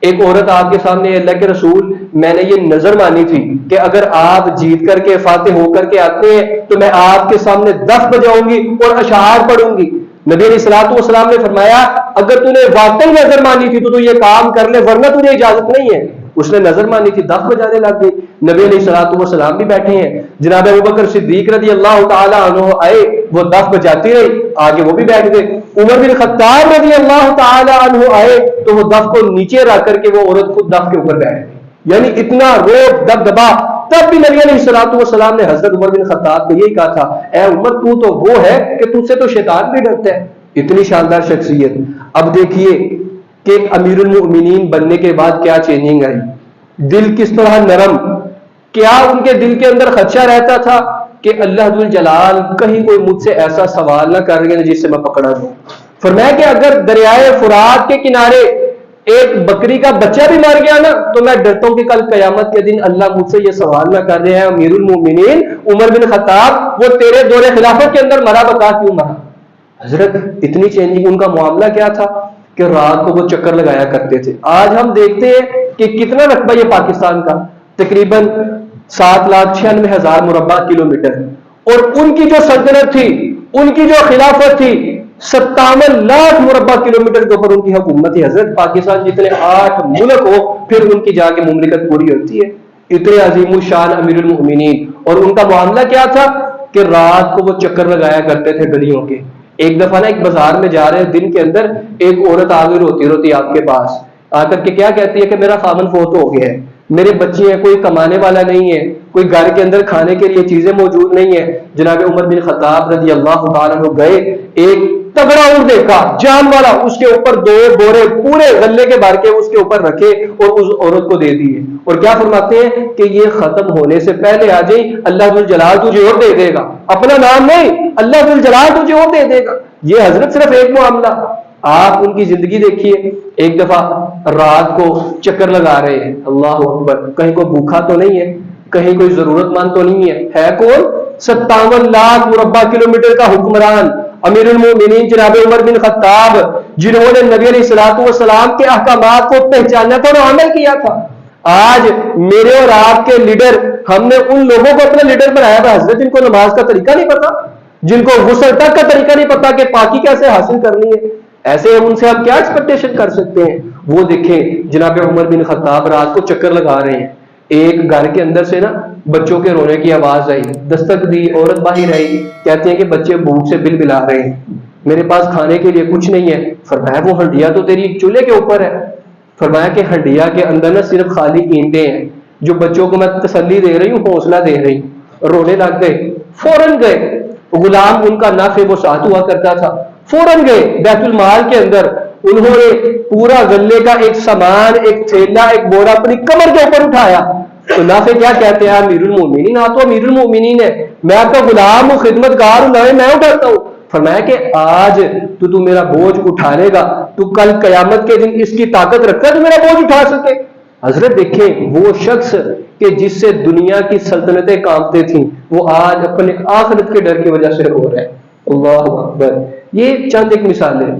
[SPEAKER 1] ایک عورت آپ کے سامنے، اللہ کے رسول میں نے یہ نظر مانی تھی کہ اگر آپ جیت کر کے فاتح ہو کر کے آتے ہیں تو میں آپ کے سامنے دف بجاؤں گی اور اشعار پڑھوں گی۔ نبی علیہ الصلوۃ والسلام نے فرمایا اگر تو نے واقعی نظر مانی تھی تو یہ کام کر لے ورنہ تجھے اجازت نہیں ہے۔ اس نے نظر مانی تھی، دف بجانے لگ گئی۔ نبی علیہ الصلوۃ والسلام بھی بیٹھے ہیں، جناب ابوبکر صدیق رضی اللہ تعالی عنہ آئے، وہ دف بجاتی رہی، آگے وہ بھی بیٹھ گئے۔ عمر بن خطاب رضی اللہ تعالی عنہ آئے تو وہ دف کو نیچے رکھ کر کے وہ عورت خود دف کے اوپر بیٹھ گئی، یعنی اتنا روب دبدبا۔ تب بھی نبی علیہ الصلوۃ والسلام نے حضرت عمر بن خطاب کو یہی کہا تھا اے عمر تو وہ ہے کہ تجھ سے تو شیطان بھی ڈرتا ہے۔ اتنی شاندار شخصیت۔ اب دیکھیے کہ امیر المؤمنین بننے کے بعد کیا چینجنگ آئی، دل کس طرح نرم، کیا ان کے دل کے اندر خدشہ رہتا تھا کہ اللہ ذو الجلال کہیں کوئی مجھ سے ایسا سوال نہ کر گے جس سے میں پکڑا دوں۔ فرمایا کہ اگر دریائے فرات کے کنارے ایک بکری کا بچہ بھی مر گیا نا تو میں ڈرتا ہوں کہ کل قیامت کے دن اللہ مجھ سے یہ سوال نہ کر رہے ہیں امیر المؤمنین عمر بن خطاب وہ تیرے دور خلافت کے اندر مرا، بتا کیوں مرا؟ حضرت اتنی چینجنگ۔ ان کا معاملہ کیا تھا کہ رات کو وہ چکر لگایا کرتے تھے۔ آج ہم دیکھتے ہیں کہ کتنا رقبہ یہ پاکستان کا، تقریباً 7,96,000 مربع کلومیٹر، اور ان کی جو سلطنت تھی، ان کی جو خلافت تھی 57 لاکھ مربع کلومیٹر کے اوپر ان کی حکومت تھی۔ حضرت پاکستان جتنے 8 ملک ہو پھر ان کی جا کے مملکت پوری ہوتی ہے۔ اتنے عظیم الشان امیر المؤمنین، اور ان کا معاملہ کیا تھا کہ رات کو وہ چکر لگایا کرتے تھے گلیوں کے۔ ایک دفعہ نا ایک بازار میں جا رہے ہیں، دن کے اندر ایک عورت آ گئی روتی روتی آپ کے پاس، آ کر کے کیا کہتی ہے کہ میرا خامن فوت ہو گیا ہے، میرے بچے ہیں، کوئی کمانے والا نہیں ہے، کوئی گھر کے اندر کھانے کے لیے چیزیں موجود نہیں ہے۔ جناب عمر بن خطاب رضی اللہ تعالیٰ عنہ گئے، ایک تگڑا اونٹ دیکھا جان والا، اس کے اوپر 2 بورے پورے غلے کے بھر کے اس کے اوپر رکھے اور اس عورت کو دے دیے، اور کیا فرماتے ہیں کہ یہ ختم ہونے سے پہلے آ جائیں، اللہ ذو الجلال تجھے اور دے دے گا، اپنا نام نہیں، اللہ ذو الجلال تجھے اور دے دے گا۔ یہ حضرت صرف ایک معاملہ، آپ ان کی زندگی دیکھیے۔ ایک دفعہ رات کو چکر لگا رہے ہیں، اللہ اکبر، کہیں کوئی بھوکا تو نہیں ہے، کہیں کوئی ضرورت مند تو نہیں ہے کون؟ 57 لاکھ مربع کلومیٹر کا حکمران امیر المؤمنین جناب عمر بن خطاب، جنہوں نے نبی علیہ الصلوۃ والسلام کے احکامات کو پہچانا تھا اور عمل کیا تھا۔ آج میرے اور آپ کے لیڈر، ہم نے ان لوگوں کو اپنا لیڈر بنایا تھا حضرت جن کو نماز کا طریقہ نہیں پتا، جن کو غسل تک کا طریقہ نہیں پتا کہ پاکی کیسے حاصل کرنی ہے، ایسے ان سے آپ کیا ایکسپیکٹیشن کر سکتے ہیں؟ وہ دیکھیں جناب عمر بن خطاب رات کو چکر لگا رہے ہیں، ایک گھر کے اندر سے نا بچوں کے رونے کی آواز آئی، دستک دی، عورت باہر آئی، کہتے ہیں کہ بچے بھوک سے بل بلا رہے ہیں، میرے پاس کھانے کے لیے کچھ نہیں ہے۔ فرمایا وہ ہنڈیا تو تیری چولہے کے اوپر ہے۔ فرمایا کہ ہنڈیا کے اندر نہ صرف خالی اینٹیں ہیں جو بچوں کو میں تسلی دے رہی ہوں، حوصلہ دے رہی ہوں۔ رونے لگ گئے، فوراً گئے، غلام ان کا نافع وہ ساتھ ہوا کرتا تھا، فوراً گئے بیت المال کے اندر، انہوں نے پورا غلے کا ایک سامان، ایک تھیلا، ایک بورا اپنی کمر کے اوپر اٹھایا۔ تو نافع کیا کہتے ہیں؟ امیر المؤمنین، آپ تو امیر المؤمنین ہے، میں آپ کا غلام ہوں، خدمت گار ہوں، میں اٹھاتا ہوں۔ فرمایا کہ آج تو میرا بوجھ اٹھا لے گا، تو کل قیامت کے دن اس کی طاقت رکھتا ہے تو میرا بوجھ اٹھا سکے؟ حضرت دیکھیں وہ شخص کہ جس سے دنیا کی سلطنتیں کانپتے تھیں، وہ آج اپنے آخرت کے ڈر کی وجہ سے رو رہے ہیں۔ اللہ اکبر۔ یہ چند ایک مثال ہے۔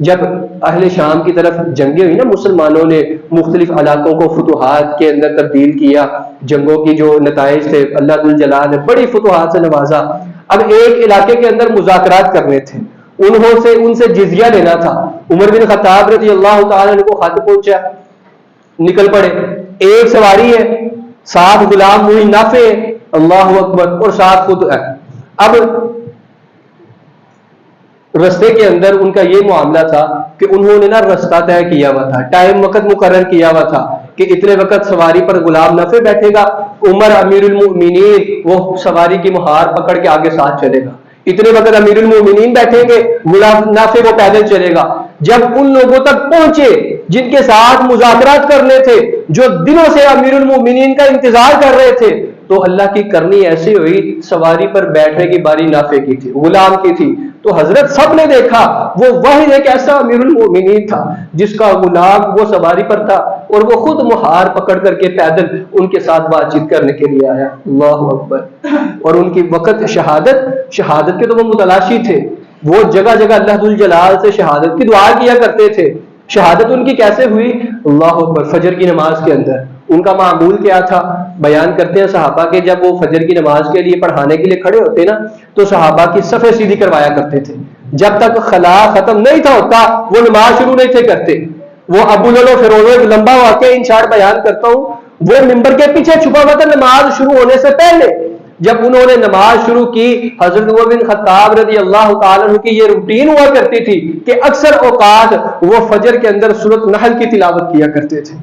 [SPEAKER 1] جب اہل شام کی طرف جنگیں ہوئی نا، مسلمانوں نے مختلف علاقوں کو فتوحات کے اندر تبدیل کیا، جنگوں کی جو نتائج تھے اللہ ذوالجلال نے بڑی فتوحات سے نوازا۔ اب ایک علاقے کے اندر مذاکرات کرنے تھے، ان سے جزیہ لینا تھا۔ عمر بن خطاب رضی اللہ تعالیٰ عنہ کو خط پہنچا، نکل پڑے۔ ایک سواری ہے، 7 غلام وہی نافع ہے، اللہ اکبر، اور 7 خود ہے۔ اب رستے کے اندر ان کا یہ معاملہ تھا کہ انہوں نے نا رستہ طے کیا ہوا تھا، ٹائم وقت مقرر کیا ہوا تھا کہ اتنے وقت سواری پر غلام نافع بیٹھے گا، عمر امیر المؤمنین وہ سواری کی مہار پکڑ کے آگے ساتھ چلے گا، اتنے وقت امیر المؤمنین بیٹھیں گے، غلام نافع وہ پیدل چلے گا۔ جب ان لوگوں تک پہنچے جن کے ساتھ مذاکرات کرنے تھے، جو دنوں سے امیر المؤمنین کا انتظار کر رہے تھے، تو اللہ کی کرنی ایسی ہوئی، سواری پر بیٹھنے کی باری نافع کی تھی، غلام کی تھی۔ تو حضرت سب نے دیکھا وہ واحد ایک ایسا امیر المؤمنین تھا جس کا غلام وہ سواری پر تھا، اور وہ خود مہار پکڑ کر کے پیدل ان کے ساتھ بات چیت کرنے کے لیے آیا۔ اللہ اکبر۔ اور ان کی وقت شہادت کے تو وہ متلاشی تھے، وہ جگہ جگہ اللہ ذوالجلال سے شہادت کی دعا کیا کرتے تھے۔ شہادت ان کی کیسے ہوئی؟ اللہ اکبر، فجر کی نماز کے اندر۔ ان کا معمول کیا تھا؟ بیان کرتے ہیں صحابہ کہ جب وہ فجر کی نماز کے لیے پڑھانے کے لیے کھڑے ہوتے نا، تو صحابہ کی صفیں سیدھی کروایا کرتے تھے۔ جب تک خلا ختم نہیں تھا ہوتا وہ نماز شروع نہیں تھے کرتے۔ وہ ابو لولو فیروز ایک لمبا واقعہ انشاءاللہ بیان کرتا ہوں، وہ ممبر کے پیچھے چھپا ہوا تھا نماز شروع ہونے سے پہلے۔ جب انہوں نے نماز شروع کی، حضرت عمر بن خطاب رضی اللہ تعالیٰ عنہ کی یہ روٹین ہوا کرتی تھی کہ اکثر اوقات وہ فجر کے اندر سورۃ نحل کی تلاوت کیا کرتے تھے۔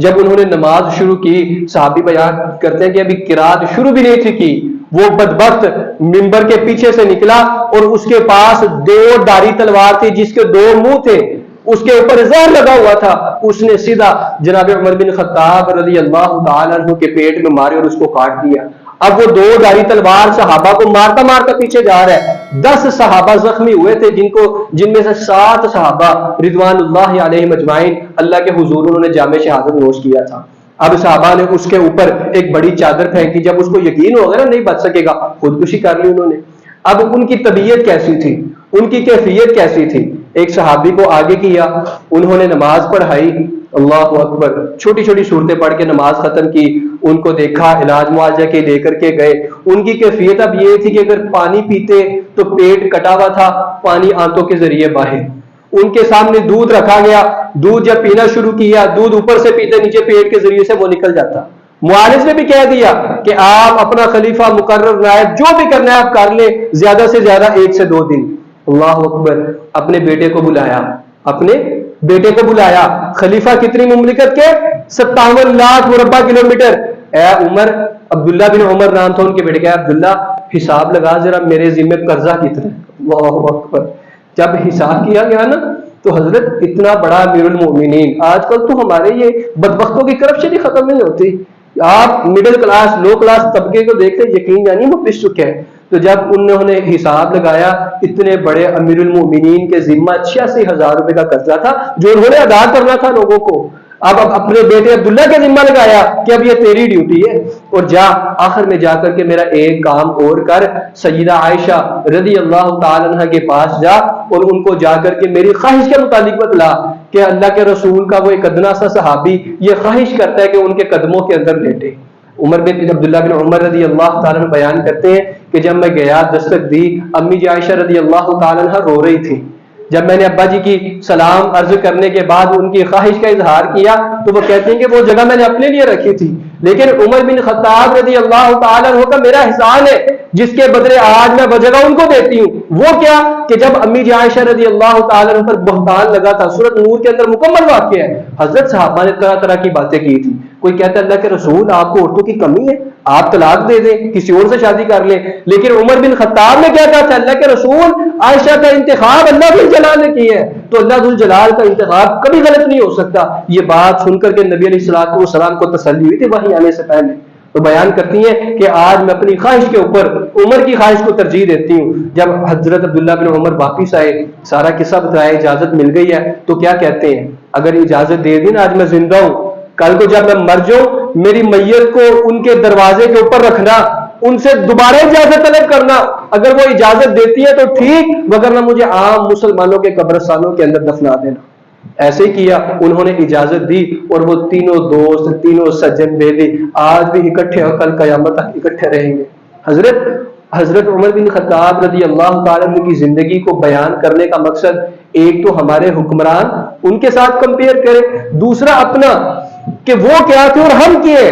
[SPEAKER 1] جب انہوں نے نماز شروع کی، صحابی بیان کرتے ہیں کہ ابھی قرات شروع بھی نہیں تھی کی، وہ بدبخت منبر کے پیچھے سے نکلا اور اس کے پاس 2 دھاری تلوار تھی جس کے 2 منہ تھے، اس کے اوپر زہر لگا ہوا تھا، اس نے سیدھا جناب عمر بن خطاب رضی اللہ تعالیٰ عنہ کے پیٹ میں مارے اور اس کو کاٹ دیا۔ اب وہ 2 دھاری تلوار صحابہ کو مارتا مارتا پیچھے جا رہا ہے۔ 10 صحابہ زخمی ہوئے تھے جن میں سے 7 صحابہ رضوان اللہ علیہم اجمعین اللہ کے حضور انہوں نے جامع شہادت نوش کیا تھا۔ اب صحابہ نے اس کے اوپر ایک بڑی چادر پھینکی، جب اس کو یقین ہو گیا نا نہیں بچ سکے گا، خودکشی کر لی انہوں نے۔ اب ان کی طبیعت کیسی تھی، ان کی کیفیت کیسی تھی؟ ایک صحابی کو آگے کیا، انہوں نے نماز پڑھائی، اللہ اکبر، چھوٹی چھوٹی صورتیں پڑھ کے نماز ختم کی، ان کو دیکھا، علاج معالجہ کے لے کر کے گئے۔ ان کی کیفیت اب یہ تھی کہ اگر پانی پیتے تو پیٹ کٹا ہوا تھا، پانی آنتوں کے ذریعے باہر۔ ان کے سامنے دودھ رکھا گیا، دودھ جب پینا شروع کیا، دودھ اوپر سے پیتے نیچے پیٹ کے ذریعے سے وہ نکل جاتا۔ معالج نے بھی کہہ دیا کہ آپ اپنا خلیفہ مقرر نائب جو بھی کرنا ہے آپ کر لیں، زیادہ سے زیادہ 1 سے 2 دن۔ اللہ اکبر۔ اپنے بیٹے کو بلایا، خلیفہ کتنی مملکت کے؟ 57 لاکھ مربع کلومیٹر۔ اے عمر، عبداللہ بن عمر نام تھا ان کے بیٹے کا، عبداللہ حساب لگا ذرا میرے ذمہ قرضہ کتنا۔ اللہ اکبر۔ جب حساب کیا گیا نا تو حضرت اتنا بڑا امیر المؤمنین، آج کل تو ہمارے یہ بدبختوں کی کرپشن ہی ختم نہیں ہوتی۔ آپ مڈل کلاس لو کلاس طبقے کو دیکھتے یقین جانی وہ پس چکے ہیں۔ تو جب انہوں نے حساب لگایا، اتنے بڑے امیر المؤمنین کے ذمہ 86,000 روپے کا قرضہ تھا جو انہوں نے ادا کرنا تھا لوگوں کو۔ اب اپنے بیٹے عبداللہ کے ذمہ لگایا کہ اب یہ تیری ڈیوٹی ہے، اور جا آخر میں جا کر کے میرا ایک کام اور کر، سیدہ عائشہ رضی اللہ تعالی عنہ کے پاس جا اور ان کو جا کر کے میری خواہش کے متعلق بتلا کہ اللہ کے رسول کا وہ ایک ادنا سا صحابی یہ خواہش کرتا ہے کہ ان کے قدموں کے اندر لیٹے۔ عبداللہ بن عمر رضی اللہ تعالیٰ عنہ بیان کرتے ہیں کہ جب میں گیا دستک دی، امی جی عائشہ رضی اللہ تعالیٰ عنہ رو رہی تھی۔ جب میں نے ابا جی کی سلام عرض کرنے کے بعد ان کی خواہش کا اظہار کیا تو وہ کہتے ہیں کہ وہ جگہ میں نے اپنے لیے رکھی تھی، لیکن عمر بن خطاب رضی اللہ تعالیٰ عنہ کا میرا احسان ہے جس کے بدلے آج میں وہ جگہ ان کو دیتی ہوں۔ وہ کیا کہ جب امی جی عائشہ رضی اللہ تعالیٰ عنہ پر بہتان لگا تھا، سورۃ نور کے اندر مکمل واقعہ ہے، حضرت صحابہ نے طرح طرح کی باتیں کی تھی۔ کوئی کہتا ہے اللہ کے رسول آپ کو عورتوں کی کمی ہے، آپ طلاق دے دیں، کسی اور سے شادی کر لیں، لیکن عمر بن خطاب نے کیا کہا تھا؟ اللہ کے رسول عائشہ کا انتخاب اللہ ذوالجلال نے کی ہے، تو اللہ ذوالجلال کا انتخاب کبھی غلط نہیں ہو سکتا۔ یہ بات سن کر کے نبی علیہ الصلوۃ والسلام کو تسلی ہوئی تھی وحی آنے سے پہلے۔ تو بیان کرتی ہیں کہ آج میں اپنی خواہش کے اوپر عمر کی خواہش کو ترجیح دیتی ہوں. جب حضرت عبداللہ بن عمر واپس آئے, سارا قصہ بتایا, اجازت مل گئی ہے, تو کیا کہتے ہیں, اگر اجازت دے دی نا, آج میں زندہ ہوں, کل کو جب میں مر جاؤں میری میت کو ان کے دروازے کے اوپر رکھنا, ان سے دوبارہ اجازت طلب کرنا, اگر وہ اجازت دیتی ہے تو ٹھیک, وگرنہ مجھے عام مسلمانوں کے قبرستانوں کے اندر دفنا دینا. ایسے ہی کیا, انہوں نے اجازت دی, اور وہ تینوں دوست, تینوں سجن بیلی آج بھی اکٹھے اور کل قیامت تک اکٹھے رہیں گے. حضرت عمر بن خطاب رضی اللہ تعالیٰ عنہ کی زندگی کو بیان کرنے کا مقصد, ایک تو ہمارے حکمران ان کے ساتھ کمپیئر کرے, دوسرا اپنا کہ وہ کیا تھے اور ہم کیے.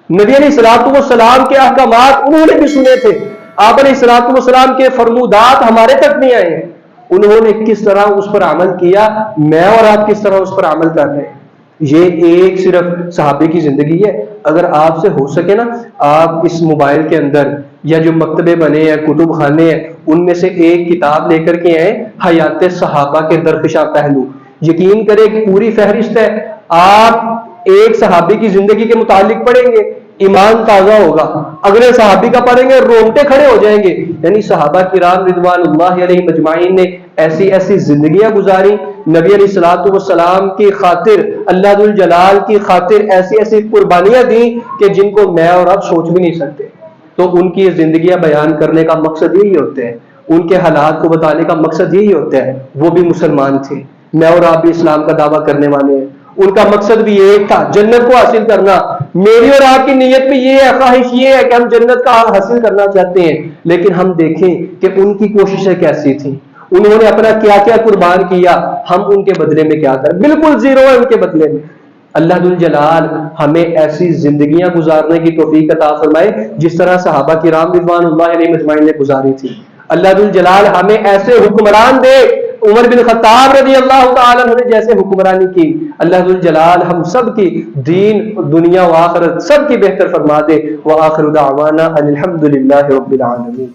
[SPEAKER 1] نبی علیہ الصلوۃ والسلام کے احکامات انہوں نے بھی سنے تھے, آپ علیہ الصلوۃ والسلام کے فرمودات ہمارے تک نہیں آئے, انہوں نے کس طرح اس پر عمل کیا, میں اور آپ کس طرح اس پر عمل کر رہے ہیں. یہ ایک صرف صحابے کی زندگی ہے. اگر آپ سے ہو سکے نا, آپ اس موبائل کے اندر یا جو مکتبے بنے ہیں, کتب خانے ہیں, ان میں سے ایک کتاب لے کر کے آئے, حیات صحابہ کے درخشاں پہلو. یقین کریں کہ پوری فہرست ہے, آپ ایک صحابی کی زندگی کے متعلق پڑھیں گے, ایمان تازہ ہوگا. اگلے صحابی کا پڑھیں گے, رونگٹے کھڑے ہو جائیں گے. یعنی صحابہ کرام رضوان اللہ علیہم اجمعین نے ایسی ایسی زندگیاں گزاری, نبی علیہ الصلوۃ والسلام کی خاطر, اللہ ذو الجلال کی خاطر ایسی ایسی قربانیاں دیں کہ جن کو میں اور آپ سوچ بھی نہیں سکتے. تو ان کی زندگیاں بیان کرنے کا مقصد یہی ہوتے ہیں, ان کے حالات کو بتانے کا مقصد یہی ہوتا ہے. وہ بھی مسلمان تھے, میں اور آپ بھی اسلام کا دعویٰ کرنے والے ہیں. ان کا مقصد بھی ایک تھا, جنت کو حاصل کرنا. میری اور آپ کی نیت بھی یہ ہے, خواہش یہ ہے کہ ہم جنت کا حاصل کرنا چاہتے ہیں. لیکن ہم دیکھیں کہ ان کی کوششیں کیسی تھیں, انہوں نے اپنا کیا کیا قربان کیا, ہم ان کے بدلے میں کیا کریں, بالکل زیرو ہے ان کے بدلے میں. اللہ ذو الجلال ہمیں ایسی زندگیاں گزارنے کی توفیق عطا فرمائے جس طرح صحابہ کرام رضوان اللہ علیہم اجمعین نے گزاری تھی. اللہ ذو الجلال ہمیں ایسے حکمران دے, عمر بن خطاب رضی اللہ تعالیٰ عنہ نے جیسے حکمرانی کی. اللہ ذو الجلال ہم سب کی دین, دنیا و آخرت سب کی بہتر فرما دے. وآخر دعوانا ان الحمد للہ رب العالمین.